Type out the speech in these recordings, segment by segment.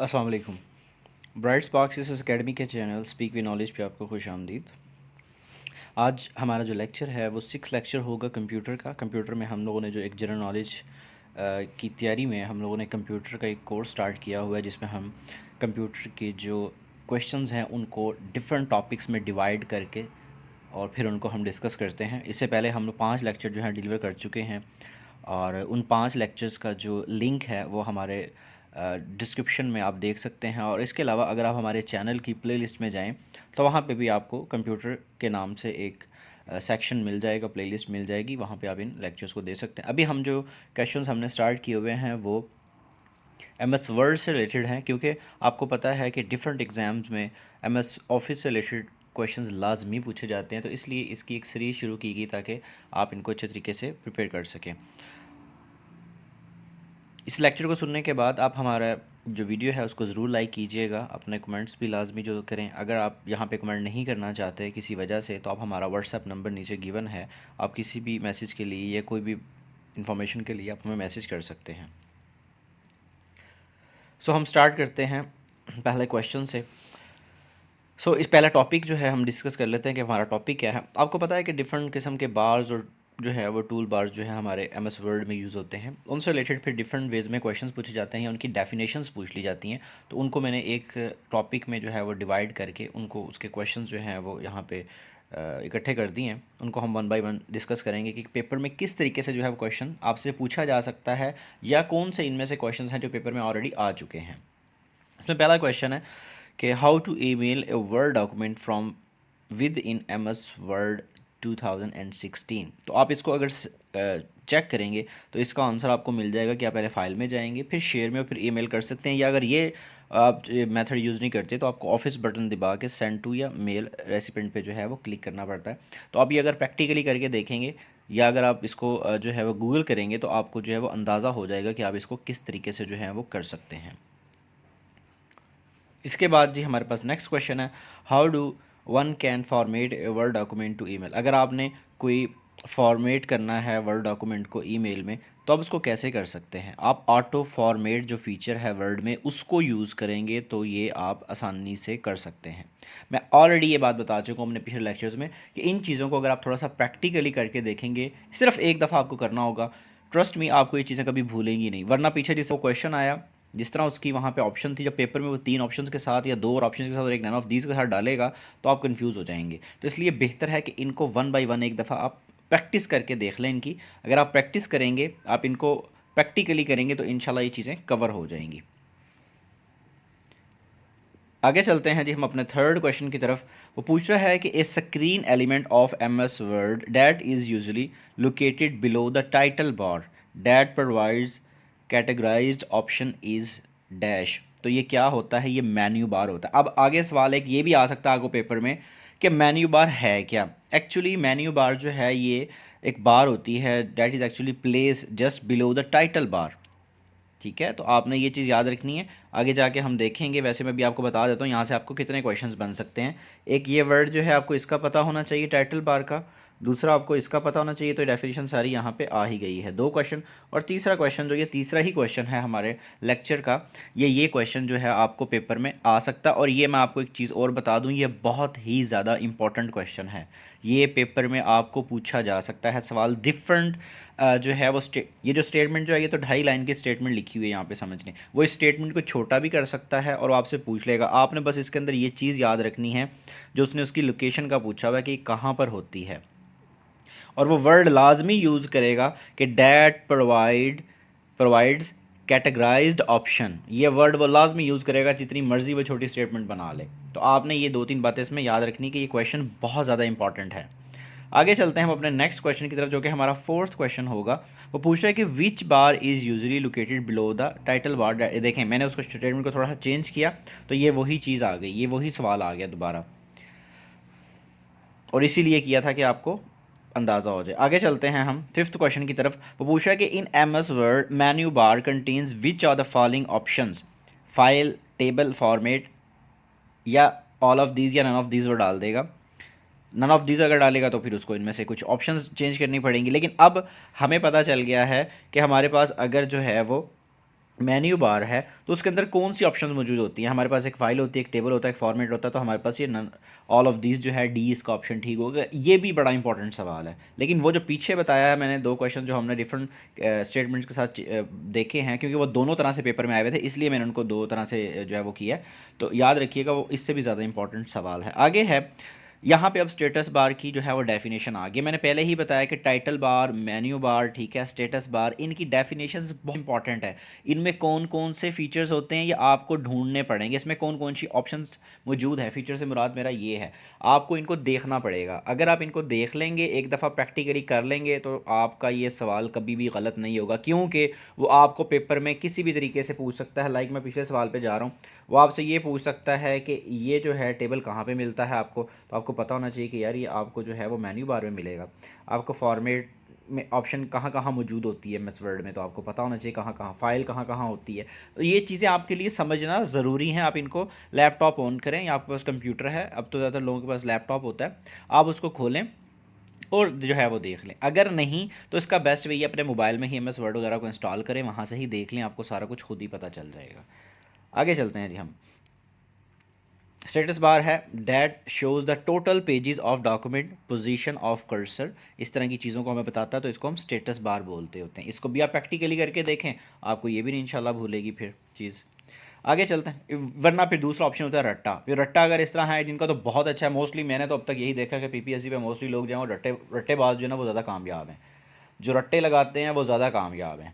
अस्सलाम वालेकुम। Bright sparks इस एकेडमी के चैनल स्पीक विद नॉलेज पे आपको खुश आमदीद। आज हमारा जो लेक्चर है वो 6 लेक्चर होगा कंप्यूटर का। कंप्यूटर में हम लोगों ने जो एक जनरल नॉलेज की तैयारी में हम लोगों ने कंप्यूटर का एक कोर्स स्टार्ट किया हुआ है, जिसमें हम कंप्यूटर के जो क्वेश्चंस हैं उनको डिफरेंट टॉपिक्स में डिवाइड करके और फिर उनको हम डिस्कस करते हैं। इससे पहले हम लोग 5 लेक्चर जो हैं डिलीवर कर चुके हैं और उन 5 लेक्चर्स का जो लिंक है वो हमारे डिस्क्रिप्शन में आप देख सकते हैं। और इसके अलावा अगर आप हमारे चैनल की प्लेलिस्ट में जाएं तो वहाँ पे भी आपको कंप्यूटर के नाम से एक सेक्शन मिल जाएगा, प्लेलिस्ट मिल जाएगी, वहाँ पे आप इन लेक्चर्स को दे सकते हैं। अभी हम जो क्वेश्चंस हमने स्टार्ट किए हुए हैं वो एमएस वर्ड से रिलेटेड हैं, क्योंकि आपको पता है कि डिफरेंट एग्ज़ाम्स में एमएस ऑफिस से रिलेटेड क्वेश्चंस लाजमी पूछे जाते हैं, तो इसलिए इसकी एक सीरीज़ शुरू की गई ताकि आप इनको अच्छे तरीके से प्रिपेयर कर सकें। इस लेक्चर को सुनने के बाद आप हमारा जो वीडियो है उसको ज़रूर लाइक कीजिएगा, अपने कमेंट्स भी लाजमी जो करें। अगर आप यहाँ पे कमेंट नहीं करना चाहते किसी वजह से तो आप हमारा व्हाट्सएप नंबर नीचे गिवन है, आप किसी भी मैसेज के लिए या कोई भी इंफॉर्मेशन के लिए आप हमें मैसेज कर सकते हैं। सो हम स्टार्ट करते हैं पहले क्वेश्चन से। इस पहला टॉपिक जो है हम डिस्कस कर लेते हैं कि हमारा टॉपिक क्या है। आपको पता है कि डिफरेंट किस्म के बार्स और जो है वो टूल बार्स जो है हमारे एमएस वर्ड में यूज़ होते हैं। उनसे रिलेटेड फिर डिफरेंट वेज में क्वेश्चंस पूछे जाते हैं या उनकी डेफिनेशंस पूछ ली जाती हैं। तो उनको मैंने एक टॉपिक में जो है वो डिवाइड करके उनको उसके क्वेश्चंस जो हैं वो यहाँ पे इकट्ठे कर दिए हैं। उनको हम वन बाय वन डिस्कस करेंगे कि पेपर में किस तरीके से जो है वो क्वेश्चन आपसे पूछा जा सकता है या कौन से इनमें से क्वेश्चन हैं जो पेपर में ऑलरेडी आ चुके हैं। इसमें पहला क्वेश्चन है कि how to email a word document from within M S Word 2016। तो आप इसको अगर चेक करेंगे तो इसका आंसर आपको मिल जाएगा कि आप पहले फाइल में जाएंगे, फिर शेयर में और फिर ईमेल कर सकते हैं, या अगर ये आप मेथड यूज़ नहीं करते तो आपको ऑफिस बटन दबा के सेंड टू या मेल रेसिपेंट पे जो है वो क्लिक करना पड़ता है। तो आप ये अगर प्रैक्टिकली करके देखेंगे या अगर आप इसको जो है वो गूगल करेंगे तो आपको जो है वो अंदाज़ा हो जाएगा कि आप इसको किस तरीके से जो है वो कर सकते हैं। इसके बाद जी हमारे पास नेक्स्ट क्वेश्चन है, how do one can format a word document to email. अगर आपने कोई फॉर्मेट करना है वर्ड डॉक्यूमेंट को ईमेल में तो आप उसको कैसे कर सकते हैं। आप ऑटो फॉर्मेट जो फीचर है वर्ड में उसको यूज़ करेंगे तो ये आप आसानी से कर सकते हैं। मैं ऑलरेडी ये बात बता चुका हूँ अपने पिछले लेक्चर्स में कि इन चीज़ों को अगर आप थोड़ा सा प्रैक्टिकली करके देखेंगे, सिर्फ एक दफ़ा आपको करना होगा, ट्रस्ट मी आपको ये चीज़ें कभी भूलेंगी नहीं। वरना पीछे जिस क्वेश्चन आया, जिस तरह उसकी वहाँ पे ऑप्शन थी, जब पेपर में वो 3 ऑप्शंस के साथ या 2 और ऑप्शंस के साथ और एक नन ऑफ दीज के साथ डालेगा तो आप कंफ्यूज हो जाएंगे। तो इसलिए बेहतर है कि इनको वन बाय वन एक दफ़ा आप प्रैक्टिस करके देख लें इनकी। अगर आप प्रैक्टिस करेंगे, आप इनको प्रैक्टिकली करेंगे तो इंशाल्लाह ये चीज़ें कवर हो जाएंगी। आगे चलते हैं जी हम अपने थर्ड क्वेश्चन की तरफ। वो पूछ रहा है कि a screen element of M S Word that is usually located below the title bar that provides categorized option is dash. तो ये क्या होता है, ये मेन्यू बार होता है। अब आगे सवाल एक ये भी आ सकता है आपको पेपर में कि मेन्यू बार है क्या। एक्चुअली मेन्यू बार जो है ये एक बार होती है that is actually place just below the title बार। ठीक है, तो आपने ये चीज़ याद रखनी है, आगे जाके हम देखेंगे। वैसे मैं भी आपको बता देता हूँ यहाँ से आपको कितने क्वेश्चंस बन सकते हैं। एक ये वर्ड जो है आपको इसका पता होना चाहिए टाइटल बार का, दूसरा आपको इसका पता होना चाहिए, तो डेफिनेशन सारी यहाँ पे आ ही गई है, 2 क्वेश्चन। और तीसरा क्वेश्चन जो ये तीसरा ही क्वेश्चन है हमारे लेक्चर का, ये क्वेश्चन जो है आपको पेपर में आ सकता है। और ये मैं आपको एक चीज़ और बता दूँ, ये बहुत ही ज़्यादा इंपॉर्टेंट क्वेश्चन है, ये पेपर में आपको पूछा जा सकता है सवाल। डिफरेंट जो है वो ये जो स्टेटमेंट जो है ये तो 2.5 लाइन की स्टेटमेंट लिखी हुई है यहाँ पे, समझ लें। वो इस स्टेटमेंट को छोटा भी कर सकता है और वो आपसे पूछ लेगा। आपने बस इसके अंदर ये चीज़ याद रखनी है जो उसने उसकी लोकेशन का पूछा हुआ है कि कहाँ पर होती है, और वो वर्ड लाजमी यूज़ करेगा कि डैट प्रोवाइड्स कैटेगराइज्ड ऑप्शन। ये वर्ड वो लाजमी यूज़ करेगा, जितनी मर्जी वो छोटी स्टेटमेंट बना ले। तो आपने ये 2-3 बातें इसमें याद रखनी कि ये क्वेश्चन बहुत ज़्यादा इंपॉर्टेंट है। आगे चलते हैं हम अपने नेक्स्ट क्वेश्चन की तरफ, जो कि हमारा 4th क्वेश्चन होगा। वो पूछ रहा है कि which bar is usually located below the title bar. देखें मैंने उसको स्टेटमेंट को थोड़ा सा चेंज किया तो ये वही चीज़ आ गई, ये वही सवाल आ गया दोबारा, और इसीलिए किया था कि आपको अंदाज़ा हो जाए। आगे चलते हैं हम 5th क्वेश्चन की तरफ। वो पूछ रहा है कि in M S Word menu bar contains which are the following options, file, table, format, या ऑल ऑफ दीज या नन ऑफ दीज वो डाल देगा। नन ऑफ दीज अगर डालेगा तो फिर उसको इनमें से कुछ ऑप्शंस चेंज करनी पड़ेंगी। लेकिन अब हमें पता चल गया है कि हमारे पास अगर जो है वो मेन्यू बार है तो उसके अंदर कौन सी ऑप्शंस मौजूद होती हैं। हमारे पास एक फाइल होती है, एक टेबल होता है, एक फॉर्मेट होता है, तो हमारे पास ये नन ऑल ऑफ दीज जो है डी इसका ऑप्शन ठीक होगा। ये भी बड़ा इंपॉर्टेंट सवाल है। लेकिन वो जो पीछे बताया है मैंने दो क्वेश्चन जो हमने डिफरेंट स्टेटमेंट्स के साथ देखे हैं, क्योंकि वो दोनों तरह से पेपर में आए हुए थे, इसलिए मैंने उनको दो तरह से जो है वो किया है। तो याद रखिएगा, वो इससे भी ज़्यादा इंपॉर्टेंट सवाल है। आगे है यहाँ पे अब स्टेटस बार की जो है वो डेफिनेशन आ गई। मैंने पहले ही बताया कि टाइटल बार, मेन्यू बार, ठीक है, स्टेटस बार, इनकी डेफिनेशंस बहुत इंपॉर्टेंट है। इनमें कौन कौन से फीचर्स होते हैं ये आपको ढूंढने पड़ेंगे, इसमें कौन कौन सी ऑप्शंस मौजूद हैं। फीचर से मुराद मेरा ये है, आपको इनको देखना पड़ेगा। अगर आप इनको देख लेंगे, एक दफ़ा प्रैक्टिकली कर लेंगे, तो आपका ये सवाल कभी भी गलत नहीं होगा, क्योंकि वो आपको पेपर में किसी भी तरीके से पूछ सकता है। लाइक मैं पिछले सवाल पे जा रहा हूँ, वो आपसे ये पूछ सकता है कि ये जो है टेबल कहाँ पे मिलता है आपको, तो आपको पता होना चाहिए कि यार ये आपको जो है वो मेन्यू बार में मिलेगा। आपको फॉर्मेट में ऑप्शन कहाँ कहाँ मौजूद होती है एमएस वर्ड में, तो आपको पता होना चाहिए कहाँ कहाँ फाइल कहाँ कहाँ होती है। तो ये चीज़ें आपके लिए समझना ज़रूरी है। आप इनको लैपटॉप ऑन करें या आपके पास कंप्यूटर है, अब तो ज़्यादातर लोगों के पास लैपटॉप होता है, आप उसको खोलें और जो है वो देख लें। अगर नहीं तो इसका बेस्ट वे अपने मोबाइल में ही एम एस वर्ड वगैरह को इंस्टॉल करें, वहाँ से ही देख लें, आपको सारा कुछ खुद ही पता चल जाएगा। आगे चलते हैं जी हम। स्टेटस बार है that shows the total pages of document, position of cursor, इस तरह की चीज़ों को हमें बताता है, तो इसको हम स्टेटस बार बोलते होते हैं। इसको भी आप प्रैक्टिकली करके देखें, आपको ये भी नहीं इंशाल्लाह भूलेगी फिर चीज़। आगे चलते हैं। वरना फिर दूसरा ऑप्शन होता है रट्टा। फिर रट्टा अगर इस तरह है जिनका तो बहुत अच्छा है, मोस्टली मैंने तो अब तक यही देखा कि पीपीएससी पे मोस्टली लोग जो हैं वो रट्टेबाज जो है ना वो ज़्यादा कामयाब हैं, जो रट्टे लगाते हैं वो ज़्यादा कामयाब हैं।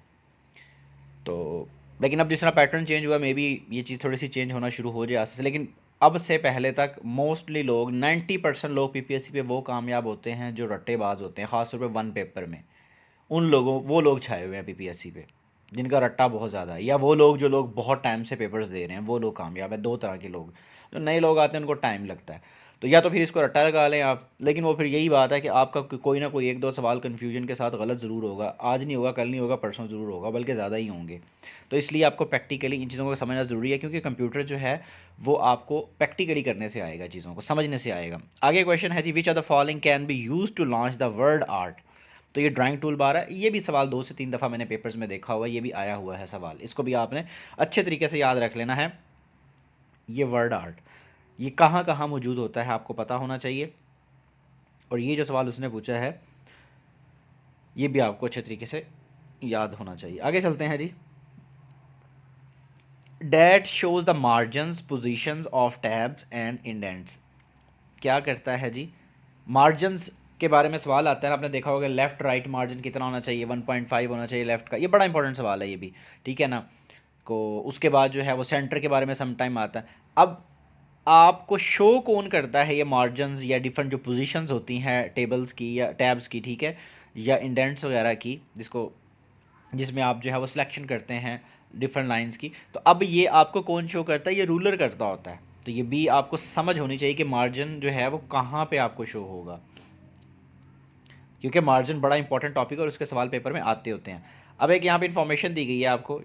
तो लेकिन अब जिस तरह पैटर्न चेंज हुआ, मे बी ये चीज़ थोड़ी सी चेंज होना शुरू हो जाए आज से, लेकिन अब से पहले तक मोस्टली लोग 90% लोग पीपीएससी पे वो कामयाब होते हैं जो रट्टेबाज होते हैं, ख़ासतौर पे वन पेपर में। उन लोगों वो लोग छाए हुए हैं पीपीएससी पे जिनका रट्टा बहुत ज़्यादा है, या वो लोग जो लोग बहुत टाइम से पेपर्स दे रहे हैं वो लोग कामयाब है। दो तरह के लोग, जो नए लोग आते हैं उनको टाइम लगता है, तो या तो फिर इसको रट्टा लगा लें आप। लेकिन वो फिर यही बात है कि आपका कोई ना कोई एक दो सवाल कन्फ्यूजन के साथ गलत ज़रूर होगा, आज नहीं होगा, कल नहीं होगा, परसों ज़रूर होगा, बल्कि ज़्यादा ही होंगे। तो इसलिए आपको प्रैक्टिकली इन चीज़ों को समझना ज़रूरी है, क्योंकि कंप्यूटर जो है वो आपको प्रैक्टिकली करने से आएगा, चीज़ों को समझने से आएगा। आगे क्वेश्चन है जी, which are the following can be use to launch the word art. तो ये ड्राइंग टूल बार है। ये भी सवाल 2 से 3 दफ़ा मैंने पेपर्स में देखा हुआ है, ये भी आया हुआ है सवाल, इसको भी आपने अच्छे तरीके से याद रख लेना है। ये वर्ड आर्ट ये कहाँ कहाँ मौजूद होता है आपको पता होना चाहिए, और ये जो सवाल उसने पूछा है ये भी आपको अच्छे तरीके से याद होना चाहिए। आगे चलते हैं जी। That shows the margins positions of tabs and indents. क्या करता है जी, मार्जिन्स के बारे में सवाल आता है। आपने देखा होगा लेफ़्ट राइट मार्जिन कितना होना चाहिए, 1.5 होना चाहिए लेफ़्ट का, ये बड़ा इंपॉर्टेंट सवाल है ये भी, ठीक है ना। को उसके बाद जो है वो सेंटर के बारे में सम टाइम आता है। अब आपको शो कौन करता है ये मार्जिन्स या डिफरेंट जो पोजीशंस होती हैं टेबल्स की या टैब्स की, ठीक है, या इंडेंट्स वगैरह की, जिसमें आप जो है वो सिलेक्शन करते हैं डिफरेंट लाइंस की। तो अब ये आपको कौन शो करता है, ये रूलर करता होता है। तो ये भी आपको समझ होनी चाहिए कि मार्जिन जो है वो कहाँ पे आपको शो होगा, क्योंकि मार्जिन बड़ा इंपॉर्टेंट टॉपिक है और उसके सवाल पेपर में आते होते हैं। अब एक यहाँ पे इंफॉर्मेशन दी गई है आपको,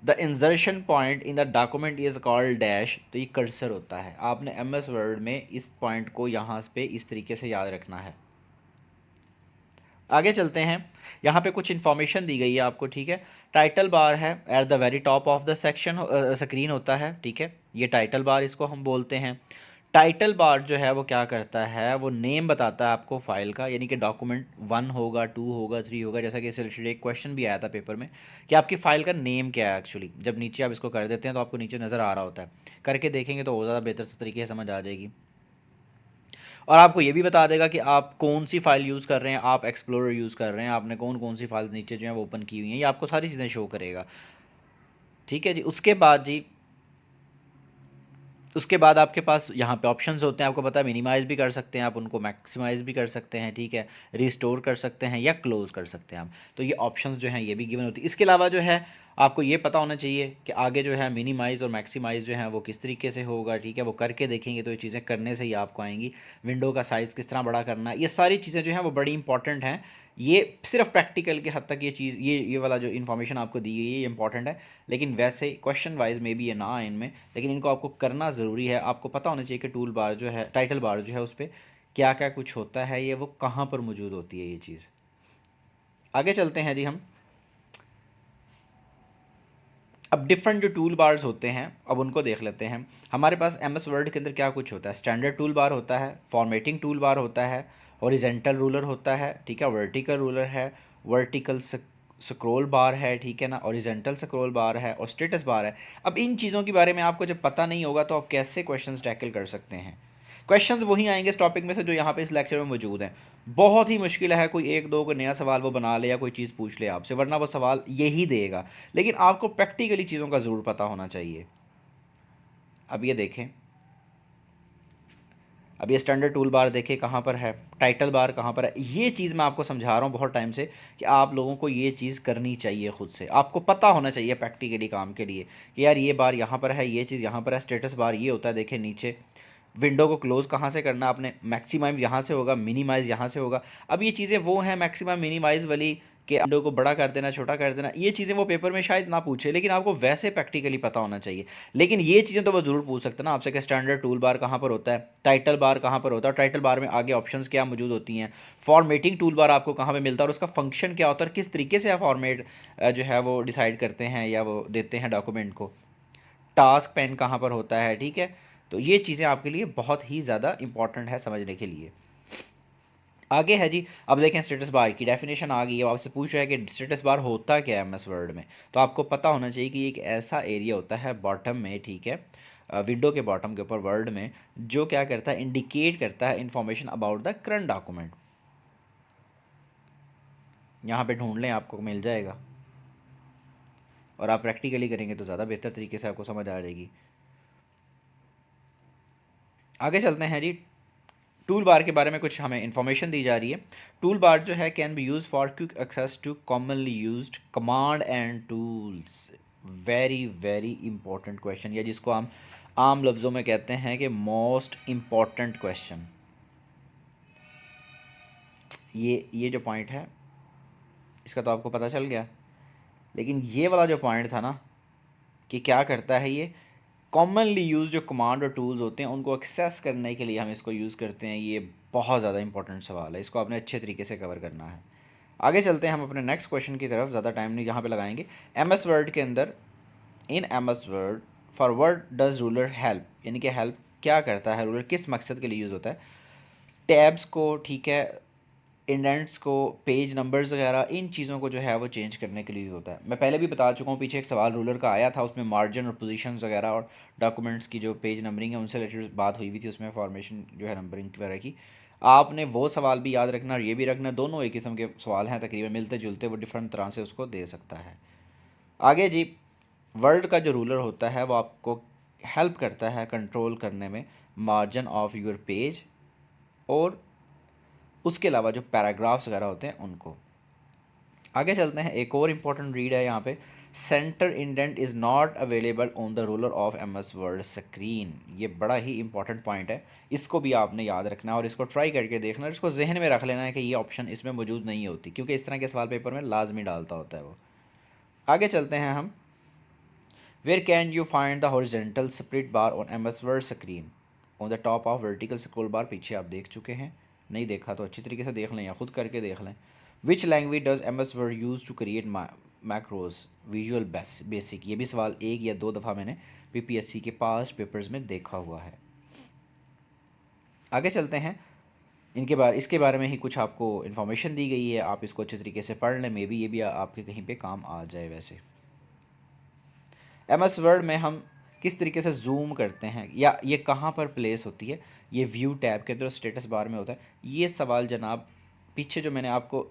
the इंजर्शन point in the document is called dash. तो ये कर्सर होता है, आपने एम एस वर्ड में इस पॉइंट को यहाँ पे इस तरीके से याद रखना है। आगे चलते हैं। यहाँ पे कुछ इन्फॉर्मेशन दी गई है आपको, ठीक है। टाइटल बार है at the very top of the section, screen होता है, ठीक है, ये टाइटल बार इसको हम बोलते हैं। टाइटल बार जो है वो क्या करता है, वो नेम बताता है आपको फाइल का, यानी कि डॉक्यूमेंट 1 होगा, 2 होगा, 3 होगा, जैसा कि इससे रिलेटेड एक क्वेश्चन भी आया था पेपर में कि आपकी फ़ाइल का नेम क्या है एक्चुअली। जब नीचे आप इसको कर देते हैं तो आपको नीचे नज़र आ रहा होता है, करके देखेंगे तो और ज़्यादा बेहतर से तरीके से समझ आ जाएगी। और आपको ये भी बता देगा कि आप कौन सी फ़ाइल यूज़ कर रहे हैं, आप एक्सप्लोरर यूज़ कर रहे हैं, आपने कौन कौन सी फाइल नीचे जो है वो ओपन की हुई हैं, ये आपको सारी चीज़ें शो करेगा, ठीक है जी। उसके बाद जी, उसके बाद आपके पास यहाँ पे ऑप्शंस होते हैं, आपको पता है मिनिमाइज़ भी कर सकते हैं आप उनको, मैक्सिमाइज़ भी कर सकते हैं, ठीक है, रिस्टोर कर सकते हैं या क्लोज़ कर सकते हैं आप। तो ये ऑप्शंस जो हैं ये भी गिवन होती है। इसके अलावा जो है आपको ये पता होना चाहिए कि आगे जो है मिनिमाइज़ और मैक्सिमाइज़ जो है वो किस तरीके से होगा, ठीक है, वो करके देखेंगे तो ये चीज़ें करने से ही आपको आएंगी। विंडो का साइज़ किस तरह बड़ा करना है, ये सारी चीज़ें जो हैं वो बड़ी इंपॉर्टेंट हैं। ये सिर्फ प्रैक्टिकल के हद तक ये चीज़, ये वाला जो इन्फॉर्मेशन आपको दी गई है ये इंपॉर्टेंट है, लेकिन वैसे क्वेश्चन वाइज में भी ये ना आए इनमें, लेकिन इनको आपको करना ज़रूरी है। आपको पता होना चाहिए कि टूल बार जो है, टाइटल बार जो है, उस पर क्या क्या कुछ होता है, ये वो कहाँ पर मौजूद होती है ये चीज़। आगे चलते हैं जी हम। अब डिफरेंट जो टूल बार्स होते हैं अब उनको देख लेते हैं। हमारे पास एम एस वर्ड के अंदर क्या कुछ होता है, स्टैंडर्ड टूल बार होता है, फॉर्मेटिंग टूल बार होता है, हॉरिजेंटल रूलर होता है, ठीक है, वर्टिकल रूलर है, वर्टिकल स्क्रॉल बार है, ठीक है ना, हॉरिजेंटल स्क्रॉल बार है और स्टेटस बार है। अब इन चीज़ों के बारे में आपको जब पता नहीं होगा तो आप कैसे क्वेश्चंस टैकल कर सकते हैं। क्वेश्चंस वही आएंगे इस टॉपिक में से जो यहाँ पे इस लेक्चर में मौजूद हैं। बहुत ही मुश्किल है कोई एक दो को नया सवाल वो बना ले या कोई चीज़ पूछ ले आपसे, वरना वो सवाल यही देगा। लेकिन आपको प्रैक्टिकली चीज़ों का ज़रूर पता होना चाहिए। अब ये देखें, अब ये स्टैंडर्ड टूल बार देखें कहाँ पर है, टाइटल बार कहाँ पर है। ये चीज़ मैं आपको समझा रहा हूँ बहुत टाइम से कि आप लोगों को ये चीज़ करनी चाहिए, खुद से आपको पता होना चाहिए प्रैक्टिकली काम के लिए कि यार ये बार यहाँ पर है, ये चीज़ यहाँ पर है। स्टेटस बार ये होता है, देखें नीचे विंडो को क्लोज़ कहाँ से करना आपने, मैक्सिमाइज यहाँ से होगा, मिनिमाइज़ यहाँ से होगा। अब ये चीज़ें वो हैं मैक्सिमम मिनिमाइज़ वाली कि विंडो को बड़ा कर देना, छोटा कर देना, ये चीज़ें वो पेपर में शायद ना पूछे, लेकिन आपको वैसे प्रैक्टिकली पता होना चाहिए। लेकिन ये चीज़ें तो वो ज़रूर पूछ सकते हैं ना आपसे कि स्टैंडर्ड टूल बार कहाँ पर होता है, टाइटल बार कहाँ पर होता है, टाइटल बार में आगे ऑप्शंस क्या मौजूद होती हैं, फॉर्मेटिंग टूल बार आपको कहाँ पर मिलता है और उसका फंक्शन क्या होता है, किस तरीके से आप फॉर्मेट जो है वो डिसाइड करते हैं या वो देते हैं डॉक्यूमेंट को, टास्क पेन कहाँ पर होता है, ठीक है। तो ये चीज़ें आपके लिए बहुत ही ज़्यादा इंपॉर्टेंट है समझने के लिए। आगे है जी, अब देखें स्टेटस बार की डेफिनेशन आ गई है। आपसे पूछ रहा है कि स्टेटस बार होता क्या है एमएस वर्ड में, तो आपको पता होना चाहिए कि एक ऐसा एरिया होता है बॉटम में, ठीक है, विंडो के बॉटम के ऊपर वर्ड में, जो क्या करता है, इंडिकेट करता है information about the current document. यहाँ पे ढूंढ लें, आपको मिल जाएगा और आप प्रैक्टिकली करेंगे तो ज़्यादा बेहतर तरीके से आपको समझ आ जाएगी। आगे चलते हैं जी, टूल बार के बारे में कुछ हमें इन्फॉर्मेशन दी जा रही है। टूल बार जो है can be use for quick access to commonly used command and tools. Very very important question, या जिसको हम आम लफ्ज़ों में कहते हैं कि मोस्ट इम्पॉर्टेंट क्वेश्चन। ये जो पॉइंट है इसका तो आपको पता चल गया, लेकिन ये वाला जो पॉइंट था ना कि क्या करता है ये, कॉमनली यूज़ जो कमांड और टूल्स होते हैं उनको एक्सेस करने के लिए हम इसको यूज़ करते हैं, ये बहुत ज़्यादा इंपॉर्टेंट सवाल है, इसको आपने अच्छे तरीके से कवर करना है। आगे चलते हैं हम अपने नेक्स्ट क्वेश्चन की तरफ, ज़्यादा टाइम नहीं यहाँ पे लगाएंगे। एम एस वर्ड के अंदर, in M S Word for word does ruler help, यानी कि हेल्प क्या करता है, रूलर किस मकसद के लिए यूज़ होता है, टैब्स को, ठीक है, इंडेंट्स को, पेज नंबर्स वगैरह, इन चीज़ों को जो है वो चेंज करने के लिए यूज़ होता है। मैं पहले भी बता चुका हूँ, पीछे एक सवाल रूलर का आया था, उसमें मार्जिन और पोजीशंस वगैरह और डॉक्यूमेंट्स की जो पेज नंबरिंग है उनसे रिलेटेड बात हुई हुई थी, उसमें फॉर्मेशन जो है नंबरिंग वगैरह की। आपने वो सवाल भी याद रखना और ये भी रखना, दोनों एक किस्म के सवाल हैं, तकरीबन मिलते जुलते, वो डिफरेंट तरह से उसको दे सकता है। आगे जी, वर्ड का जो रूलर होता है वो आपको हेल्प करता है कंट्रोल करने में मार्जिन ऑफ योर पेज और उसके अलावा जो पैराग्राफ्स वगैरह होते हैं उनको। आगे चलते हैं, एक और इम्पॉर्टेंट रीड है यहाँ पे, center indent is not available on the ruler of M S Word screen. ये बड़ा ही इंपॉर्टेंट पॉइंट है, इसको भी आपने याद रखना है और इसको ट्राई करके देखना है, इसको जहन में रख लेना है कि ये ऑप्शन इसमें मौजूद नहीं होती, क्योंकि इस तरह के सवाल पेपर में लाजमी डालता होता है वो। आगे चलते हैं हम, where can you find the horizontal split bar on M S Word screen on the top of vertical scroll bar. पीछे आप देख चुके हैं, नहीं देखा तो अच्छी तरीके से देख लें या खुद करके देख लें। Which language does M S Word use to create macros Visual Basic. ये भी सवाल एक या दो दफ़ा मैंने पीपीएससी के पास पेपर्स में देखा हुआ है। आगे चलते हैं, इसके बारे में ही कुछ आपको इन्फॉर्मेशन दी गई है, आप इसको अच्छे तरीके से पढ़ लें, मे बी ये भी आपके कहीं पे काम आ जाए। वैसे एम एस वर्ड में हम किस तरीके से जूम करते हैं या ये कहाँ पर प्लेस होती है, ये व्यू टैब के अंदर स्टेटस बार में होता है। ये सवाल जनाब पीछे जो मैंने आपको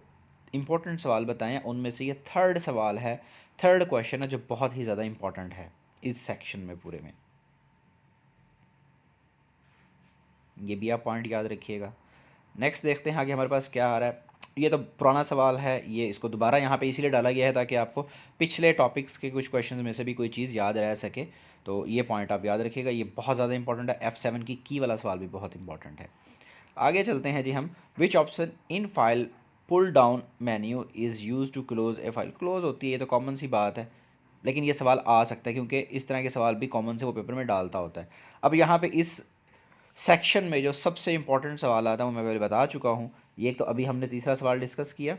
इंपॉर्टेंट सवाल बताए हैं उनमें से ये थर्ड सवाल है, थर्ड क्वेश्चन है जो बहुत ही ज़्यादा इंपॉर्टेंट है इस सेक्शन में पूरे में। ये भी आप पॉइंट याद रखिएगा। नेक्स्ट देखते हैं आगे हमारे पास क्या आ रहा है। ये तो पुराना सवाल है, ये इसको दोबारा यहाँ पे इसीलिए डाला गया है ताकि आपको पिछले टॉपिक्स के कुछ क्वेश्चंस में से भी कोई चीज़ याद रह सके। तो ये पॉइंट आप याद रखिएगा, ये बहुत ज़्यादा इंपॉर्टेंट है। F7 की वाला सवाल भी बहुत इंपॉर्टेंट है। आगे चलते हैं जी हम, which option in file pull down menu is use to close a file. Close होती है, ये तो कॉमन सी बात है, लेकिन ये सवाल आ सकता है क्योंकि इस तरह के सवाल भी कॉमन से वो पेपर में डालता होता है। अब यहाँ पे इस सेक्शन में जो सबसे इंपॉर्टेंट सवाल आता है वो मैं पहले बता चुका हूँ। ये तो अभी हमने तीसरा सवाल डिस्कस किया,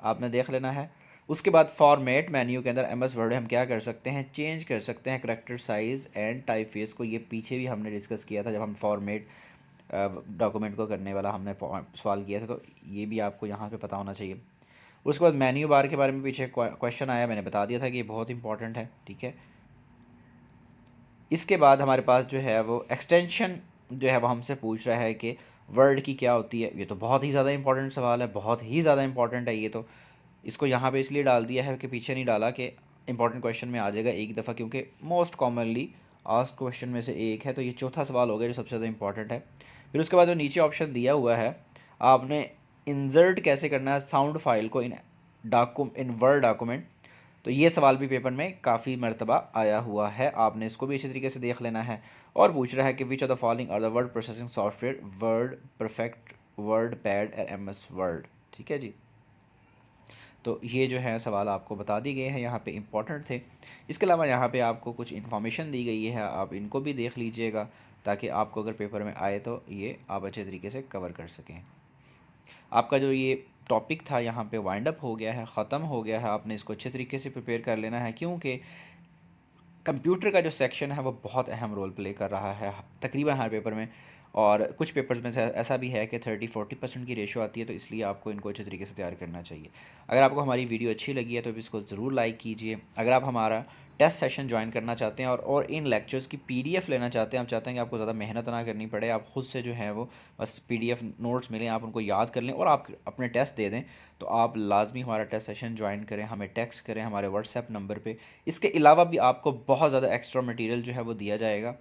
आपने देख लेना है। उसके बाद फॉर्मेट मेन्यू के अंदर एम एस वर्ड हम क्या कर सकते हैं, चेंज कर सकते हैं character size and type face को। ये पीछे भी हमने डिस्कस किया था जब हम फॉर्मेट डॉक्यूमेंट को करने वाला हमने सवाल किया था, तो ये भी आपको यहाँ पे पता होना चाहिए। उसके बाद मेन्यू बार के बारे में पीछे क्वेश्चन आया, मैंने बता दिया था कि ये बहुत इंपॉर्टेंट है, ठीक है। इसके बाद हमारे पास जो है वो एक्सटेंशन जो है वो हमसे पूछ रहा है कि वर्ड की क्या होती है। ये तो बहुत ही ज़्यादा इंपॉर्टेंट सवाल है, बहुत ही ज़्यादा इंपॉर्टेंट है ये तो। इसको यहाँ पे इसलिए डाल दिया है कि पीछे नहीं डाला कि इंपॉर्टेंट क्वेश्चन में आ जाएगा एक दफ़ा, क्योंकि मोस्ट कॉमनली आस्क्ड क्वेश्चन में से एक है, तो ये चौथा सवाल हो गया जो सबसे ज़्यादा इंपॉर्टेंट है। फिर उसके बाद जो नीचे ऑप्शन दिया हुआ है, आपने इंसर्ट कैसे करना है साउंड फाइल को इन वर्ड डॉक्यूमेंट, तो ये सवाल भी पेपर में काफ़ी मरतबा आया हुआ है, आपने इसको भी अच्छी तरीके से देख लेना है। और पूछ रहा है कि which of the following are the word processing software, WordPerfect, WordPad और एम एस वर्ड, ठीक है जी। तो ये जो है सवाल आपको बता दिए गए हैं, यहाँ पे इंपॉर्टेंट थे। इसके अलावा यहाँ पे आपको कुछ इन्फॉर्मेशन दी गई है, आप इनको भी देख लीजिएगा ताकि आपको अगर पेपर में आए तो ये आप अच्छे तरीके से कवर कर सकें। आपका जो ये टॉपिक था यहाँ पे वाइंड अप हो गया है, ख़त्म हो गया है। आपने इसको अच्छे तरीके से प्रिपेयर कर लेना है, क्योंकि कंप्यूटर का जो सेक्शन है वो बहुत अहम रोल प्ले कर रहा है तकरीबन हर पेपर में। और कुछ पेपर्स में ऐसा भी है कि 30-40% की रेशो आती है, तो इसलिए आपको इनको अच्छे तरीके से तैयार करना चाहिए। अगर आपको हमारी वीडियो अच्छी लगी है तो इसको ज़रूर लाइक कीजिए। अगर आप हमारा टेस्ट सेशन ज्वाइन करना चाहते हैं और इन लेक्चर्स की पीडीएफ लेना चाहते हैं, आप चाहते हैं कि आपको ज़्यादा मेहनत ना करनी पड़े, आप खुद से जो है वो बस पीडीएफ नोट्स मिलें, आप उनको याद कर लें और आप अपने टेस्ट दे दें, तो आप लाजमी हमारा टेस्ट सेशन ज्वाइन करें, हमें टेक्स्ट करें हमारे व्हाट्सएप नंबर पे। इसके अलावा भी आपको बहुत ज़्यादा एक्स्ट्रा मटेरियल जो है वो दिया जाएगा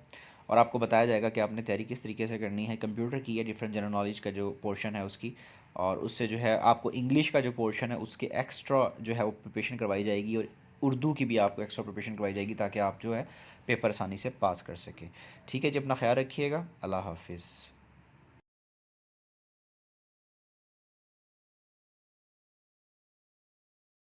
और आपको बताया जाएगा कि आपने तैयारी किस तरीके से करनी है कंप्यूटर की या डिफरेंट जनरल नॉलेज का जो पोर्शन है उसकी, और उससे जो है आपको इंग्लिश का जो पोर्शन है उसके एक्स्ट्रा जो है वो प्रिपरेशन करवाई जाएगी, और उर्दू की भी आपको एक्स्ट्रा प्रिपरेशन करवाई जाएगी ताकि आप जो है पेपर आसानी से पास कर सकें। ठीक है जी, अपना ख्याल रखिएगा, अल्लाह हाफिज़।